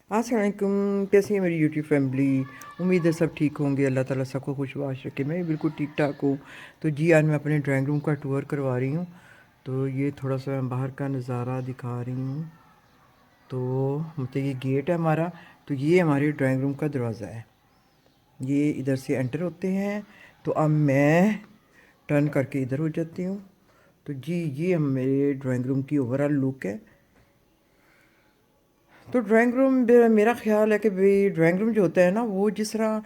अस्सलाम वालेकुम। कैसी है मेरी यूट्यूब फैमिली? उम्मीद है सब ठीक होंगे। अल्लाह ताला सबको खुशबाश रखे। मैं भी बिल्कुल ठीक ठाक हूँ। तो जी आज मैं अपने ड्राइंग रूम का टूर करवा रही हूँ। तो ये थोड़ा सा मैं बाहर का नज़ारा दिखा रही हूँ। तो मतलब ये गेट है हमारा। तो ये हमारे ड्राइंग रूम का दरवाज़ा है। ये इधर से एंटर होते हैं। तो अब मैं टर्न करके इधर हो जाती हूँ। तो जी ये मेरे ड्राइंग रूम की ओवरऑल लुक है। तो ड्राइंग रूम मेरा ख़्याल है कि भाई ड्राइंग रूम जो होता है ना, वो जिस तरह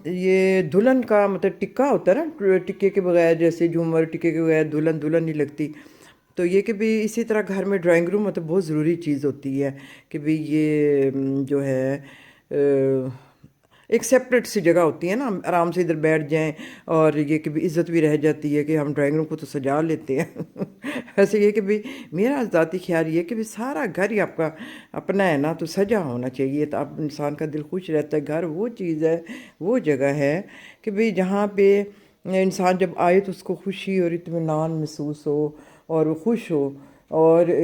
ये दुल्हन का मतलब टिक्का होता है ना, टिक्के के बगैर जैसे झूमर टिक्के के बगैर दुल्हन दुल्हन नहीं लगती। तो ये कि भाई इसी तरह घर में ड्राइंग रूम मतलब बहुत ज़रूरी चीज़ होती है कि भाई ये जो है एक सेपरेट सी जगह होती है ना, हम आराम से इधर बैठ जाएं। और ये कि भी इज़्ज़त भी रह जाती है कि हम ड्राइंग रूम को तो सजा लेते हैं। ऐसे ये कि भाई मेरा ज़ाती ख्याल ये कि भाई सारा घर ही आपका अपना है ना, तो सजा होना चाहिए। तो आप इंसान का दिल खुश रहता है। घर वो चीज़ है, वो जगह है कि भाई जहाँ पे इंसान जब आए तो उसको खुशी और इत्मीनान महसूस हो और वो खुश हो और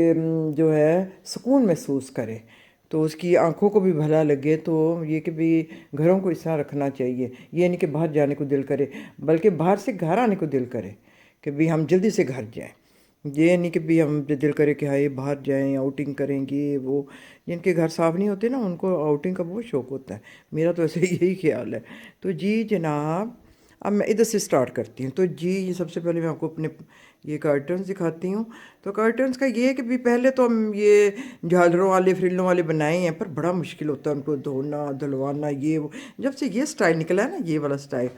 जो है सुकून महसूस करे। तो उसकी आंखों को भी भला लगे। तो ये कि भी घरों को इस तरह रखना चाहिए। ये नहीं कि बाहर जाने को दिल करे, बल्कि बाहर से घर आने को दिल करे कि भी हम जल्दी से घर जाएं। ये नहीं कि भी हम दिल करे कि हाँ ये बाहर जाएं, आउटिंग करेंगे। वो जिनके घर साफ़ नहीं होते ना, उनको आउटिंग का बहुत शौक़ होता है। मेरा तो ऐसे यही ख्याल है। तो जी जनाब, अब मैं इधर से स्टार्ट करती हूँ। तो जी ये सबसे पहले मैं आपको अपने ये कर्टन्स दिखाती हूँ। तो कर्टन्स का ये है कि भी पहले तो हम ये झालरों वाले फ्रिलों वाले बनाए हैं, पर बड़ा मुश्किल होता है उनको धोना धुलवाना ये वो। जब से ये स्टाइल निकला है ना, ये वाला स्टाइल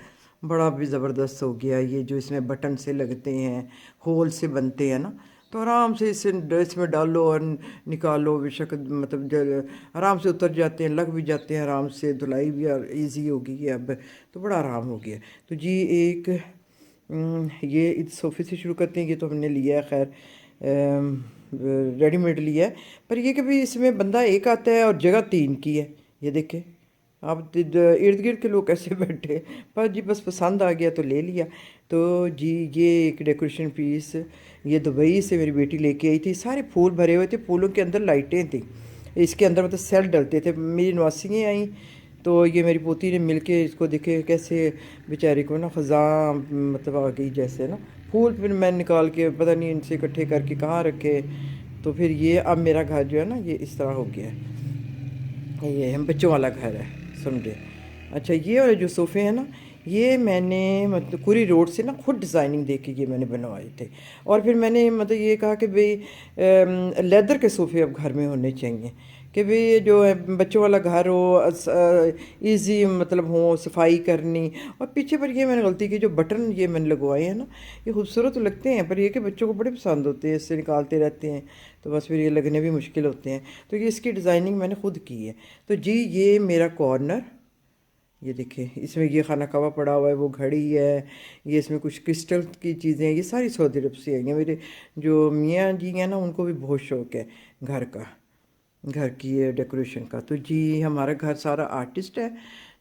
बड़ा भी ज़बरदस्त हो गया। ये जो इसमें बटन से लगते हैं, होल से बनते हैं ना, तो आराम से इसे ड्रेस में डालो और निकालो, बेशक मतलब आराम से उतर जाते हैं, लग भी जाते हैं आराम से। धुलाई भी ईजी हो गई है अब, तो बड़ा आराम हो गया। तो जी एक ये इस सोफ़े से शुरू करते हैं। ये तो हमने लिया है खैर, रेडीमेड लिया है। पर ये कि भाई इसमें बंदा एक आता है और जगह तीन की है। ये देखें आप, इर्द गिर्द के लोग कैसे बैठे, पर जी बस पसंद आ गया तो ले लिया। तो जी ये एक डेकोरेशन पीस ये दुबई से मेरी बेटी लेके आई थी। सारे फूल भरे हुए थे, फूलों के अंदर लाइटें थी। इसके अंदर मतलब सेल डलते थे। मेरी नवासियाँ आई तो ये मेरी पोती ने मिल के इसको देखे कैसे बेचारे को ना ख़ज़ां मतलब आ गई जैसे ना। फूल फिर मैं निकाल के पता नहीं इनसे इकट्ठे करके कहाँ रखे। तो फिर ये अब मेरा घर जो है ना, ये इस तरह हो गया है। ये हम बच्चों वाला घर है, समझे। अच्छा ये वाले जो सोफ़े हैं ना, ये मैंने मतलब कुरी रोड से ना खुद डिज़ाइनिंग दे के ये मैंने बनवाए थे। और फिर मैंने मतलब ये कहा कि भाई लेदर के सोफ़े अब घर में होने चाहिए कि भाई जो है बच्चों वाला घर हो, इजी मतलब हो सफाई करनी। और पीछे पर ये मैंने गलती की, जो बटन ये मैंने लगवाए हैं ना, ये खूबसूरत तो लगते हैं, पर ये कि बच्चों को बड़े पसंद होते हैं, इससे निकालते रहते हैं तो बस फिर ये लगने भी मुश्किल होते हैं। तो ये इसकी डिज़ाइनिंग मैंने खुद की है। तो जी ये मेरा कॉर्नर, ये देखिए इसमें ये खाना कवा पड़ा हुआ है, वो घड़ी है, ये इसमें कुछ क्रिस्टल की चीज़ें हैं। ये सारी सऊदी अरब से आई हैं। मेरे जो मियाँ जी हैं ना, उनको भी बहुत शौक़ है घर का, घर की ये डेकोरेशन का। तो जी हमारा घर सारा आर्टिस्ट है।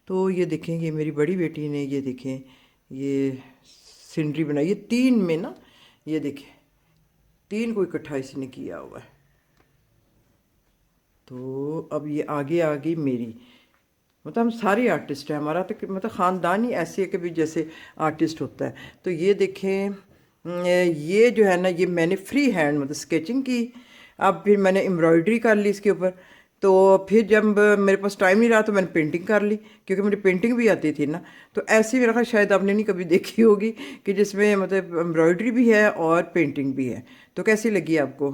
तो ये देखें, ये मेरी बड़ी बेटी ने ये देखें ये सीनरी बनाई है तीन में ना। ये देखें तीन को इकट्ठा इसने किया हुआ है। तो अब ये आगे आ गई मेरी, मतलब हम सारे आर्टिस्ट हैं। हमारा तो मतलब ख़ानदान ही ऐसे है कि भी जैसे आर्टिस्ट होता है। तो ये देखें ये जो है ना, ये मैंने फ्री हैंड मतलब स्केचिंग की। अब फिर मैंने एम्ब्रॉयडरी कर ली इसके ऊपर। तो फिर जब मेरे पास टाइम नहीं रहा तो मैंने पेंटिंग कर ली, क्योंकि मुझे पेंटिंग भी आती थी ना। तो ऐसी मेरा ख्याल शायद आपने नहीं कभी देखी होगी कि जिसमें मतलब एम्ब्रॉयडरी भी है और पेंटिंग भी है। तो कैसी लगी आपको?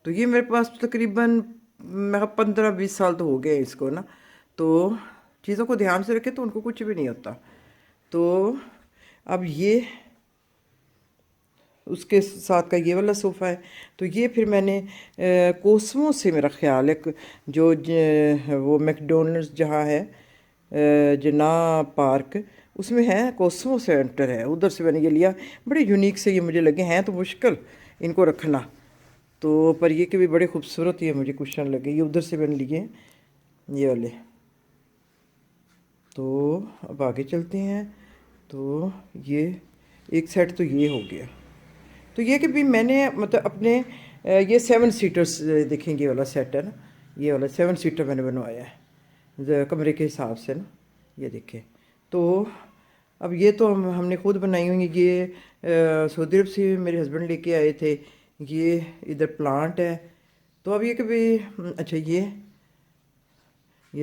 तो ये मेरे पास तकरीबन मैं 15-20 साल तो हो गए इसको ना। तो चीज़ों को ध्यान से रखें तो उनको कुछ भी नहीं होता। तो अब ये उसके साथ का ये वाला सोफ़ा है। तो ये फिर मैंने कोसमो से मेरा ख्याल है जो वो मैकडोनल्ड्स जहाँ है जना पार्क, उसमें है कोसमो सेंटर है, उधर से मैंने ये लिया। बड़े यूनिक से ये मुझे लगे हैं, तो मुश्किल इनको रखना। तो पर ये कि भी बड़े खूबसूरत ये मुझे कुशन लगे, ये उधर से मैंने लिए ये वाले। तो अब आगे चलते हैं। तो ये एक सेट तो ये हो गया। तो ये कि भी मैंने मतलब अपने ये 7 सीटर्स देखेंगे वाला सेट है ना, ये वाला 7 सीटर मैंने बनवाया है कमरे के हिसाब से ना, ये देखें। तो अब ये तो हमने खुद बनाई हुई, ये सऊदी अरब से मेरे हस्बैंड लेके आए थे। ये इधर प्लांट है। तो अब ये कभी अच्छा ये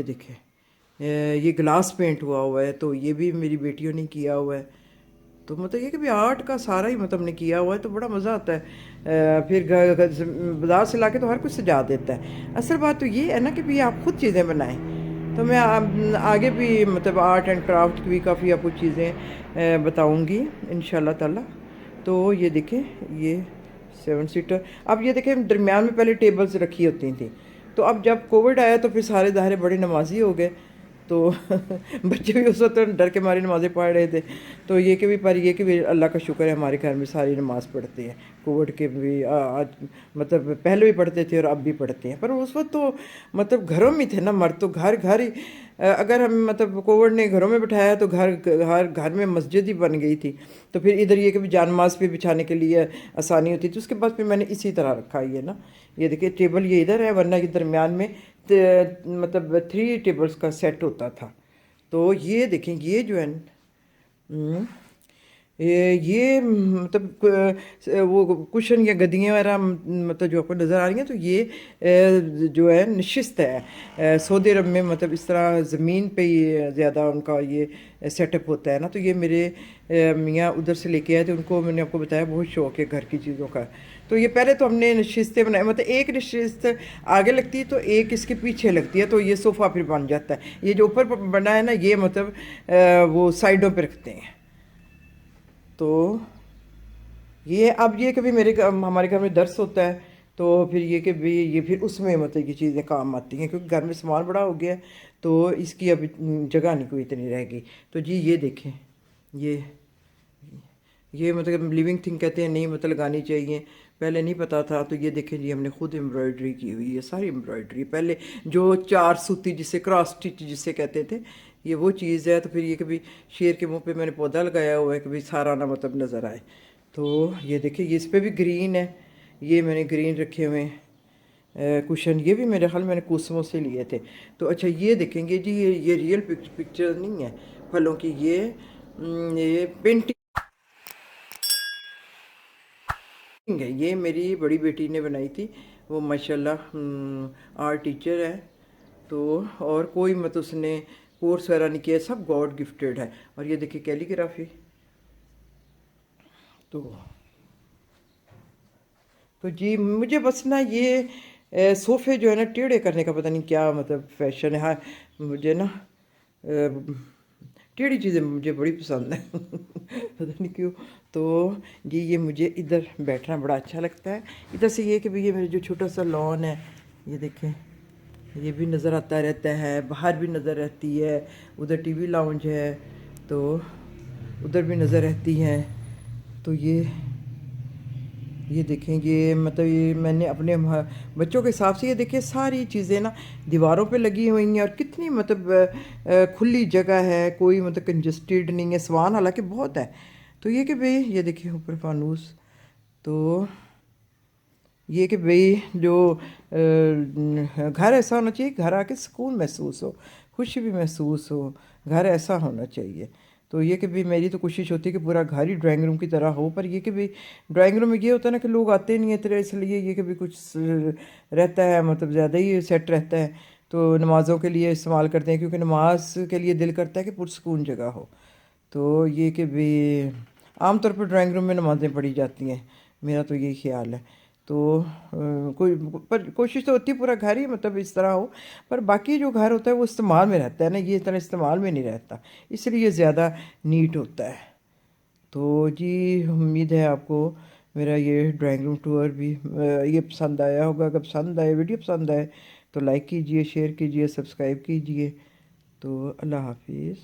देखें, ये ग्लास पेंट हुआ है, तो ये भी मेरी बेटियों ने किया हुआ है। तो मतलब ये कि भी आर्ट का सारा ही मतलब ने किया हुआ है, तो बड़ा मज़ा आता है। फिर बाज़ार से लाके तो हर कुछ सजा देता है। असल बात तो ये है ना कि भी आप खुद चीज़ें बनाएं। तो मैं आगे भी मतलब आर्ट एंड क्राफ्ट की भी काफ़ी आपको चीज़ें बताऊंगी इंशाल्लाह ताला। तो ये देखें, ये 7 सीटर। अब ये देखें, दरमियान में पहले टेबल्स रखी होती थी, तो अब जब कोविड आया तो फिर सारे दायरे बड़े नमाजी हो गए, तो बच्चे भी उस वक्त डर के मारे नमाज़ें पढ़ रहे थे। तो ये कि भी पर ये कि भी अल्लाह का शुक्र है, हमारे घर में सारी नमाज़ पढ़ते हैं। कोविड के भी आज मतलब पहले भी पढ़ते थे और अब भी पढ़ते हैं। पर उस वक्त तो मतलब घरों में थे ना मर्द, तो घर घर ही अगर हम मतलब कोविड ने घरों में बिठाया तो घर में मस्जिद ही बन गई थी। तो फिर इधर ये कि भी जानमाज पे बिछाने के लिए आसानी होती थी। उसके बाद फिर मैंने इसी तरह रखा ये ना, ये देखिए टेबल ये इधर है, वरना ये दरमियान में मतलब 3 टेबल्स का सेट होता था। तो ये देखें, ये जो है हम्म, ये मतलब वो कुशन या गद्दियाँ वगैरह मतलब जो आपको नज़र आ रही हैं, तो ये जो है नशिस्त है सऊदी अरब में, मतलब इस तरह ज़मीन पे ही ज़्यादा उनका ये सेटअप होता है ना। तो ये मेरे मियाँ उधर से लेके आए थे, उनको मैंने आपको बताया बहुत शौक़ है घर की चीज़ों का। तो ये पहले तो हमने नशिस्तें बनाई, मतलब एक नशिस्त आगे लगती है तो एक इसके पीछे लगती है, तो ये सोफ़ा फिर बन जाता है। ये जो ऊपर बना है ना, ये मतलब वो साइडों पर रखते हैं। तो ये अब ये कभी हमारे घर में दर्स होता है, तो फिर ये कि भी ये फिर उसमें मतलब ये चीज़ें काम आती हैं, क्योंकि घर में सामान बड़ा हो गया है, तो इसकी अब जगह नहीं कोई इतनी रह गई। तो जी ये देखें, ये मतलब लिविंग थिंग कहते हैं, नहीं मतलब लगानी चाहिए, पहले नहीं पता था। तो ये देखें जी, हमने खुद एम्ब्रॉयडरी की हुई है, सारी एम्ब्रॉयडरी पहले जो 4 सूती जिसे क्रॉस स्टिच जिसे कहते थे, ये वो चीज़ है। तो फिर ये कभी शेर के मुंह पे मैंने पौधा लगाया हुआ है, कभी सारा ना मतलब नज़र आए। तो ये देखिए, ये इस पर भी ग्रीन है, ये मैंने ग्रीन रखे हुए हैं कुशन। ये भी मेरे ख्याल मैंने कुसमों से लिए थे। तो अच्छा ये देखेंगे जी, ये रियल पिक्चर नहीं है फलों की, ये पेंटिंग है। ये मेरी बड़ी बेटी ने बनाई थी, वो माशाल्लाह आर्ट टीचर है। तो और कोई मत उसने कोर्स वगैरह नहीं किया, सब गॉड गिफ्टेड है। और ये देखिए कैलीग्राफी। तो जी मुझे बस ना ये सोफ़े जो है ना टेढ़े करने का पता नहीं क्या मतलब फैशन है। हाँ, मुझे ना टेढ़ी चीज़ें मुझे बड़ी पसंद है पता नहीं क्यों। तो जी ये मुझे इधर बैठना बड़ा अच्छा लगता है। इधर से ये कि भाई ये मेरे जो छोटा सा लॉन है, ये देखें, ये भी नज़र आता रहता है, बाहर भी नज़र रहती है, उधर टीवी लाउंज है, तो उधर भी नज़र रहती है। तो ये देखें, ये मतलब ये मैंने अपने बच्चों के हिसाब से, ये देखिए सारी चीज़ें ना दीवारों पे लगी हुई हैं, और कितनी मतलब खुली जगह है, कोई मतलब कंजस्टेड नहीं है। स्वान हालांकि बहुत है। तो ये कि भाई ये देखिए ऊपर फानूस। तो ये कि भाई जो घर ऐसा होना चाहिए, घर आके सुकून महसूस हो, खुशी भी महसूस हो, घर ऐसा होना चाहिए। तो ये कि भाई मेरी तो कोशिश होती है कि पूरा घर ही ड्राइंग रूम की तरह हो। पर ये कि भाई ड्राइंग रूम में ये होता है ना कि लोग आते नहीं है तरह, इसलिए ये कि भाई कुछ रहता है मतलब ज़्यादा ही सेट रहता है। तो नमाज़ों के लिए इस्तेमाल करते हैं, क्योंकि नमाज के लिए दिल करता है कि पुरसकून जगह हो। तो ये कि भाई आमतौर पर ड्राइंग रूम में नमाज़ें पढ़ी जाती हैं, मेरा तो यही ख्याल है। तो कोई पर कोशिश तो होती है पूरा घर ही मतलब इस तरह हो। पर बाकी जो घर होता है वो इस्तेमाल में रहता है ना, ये इतना इस्तेमाल में नहीं रहता, इसलिए ज़्यादा नीट होता है। तो जी उम्मीद है आपको मेरा ये ड्राइंग रूम टूर भी ये पसंद आया होगा। अगर पसंद आए, वीडियो पसंद आए, तो लाइक कीजिए, शेयर कीजिए, सब्सक्राइब कीजिए। तो अल्लाह हाफिज़।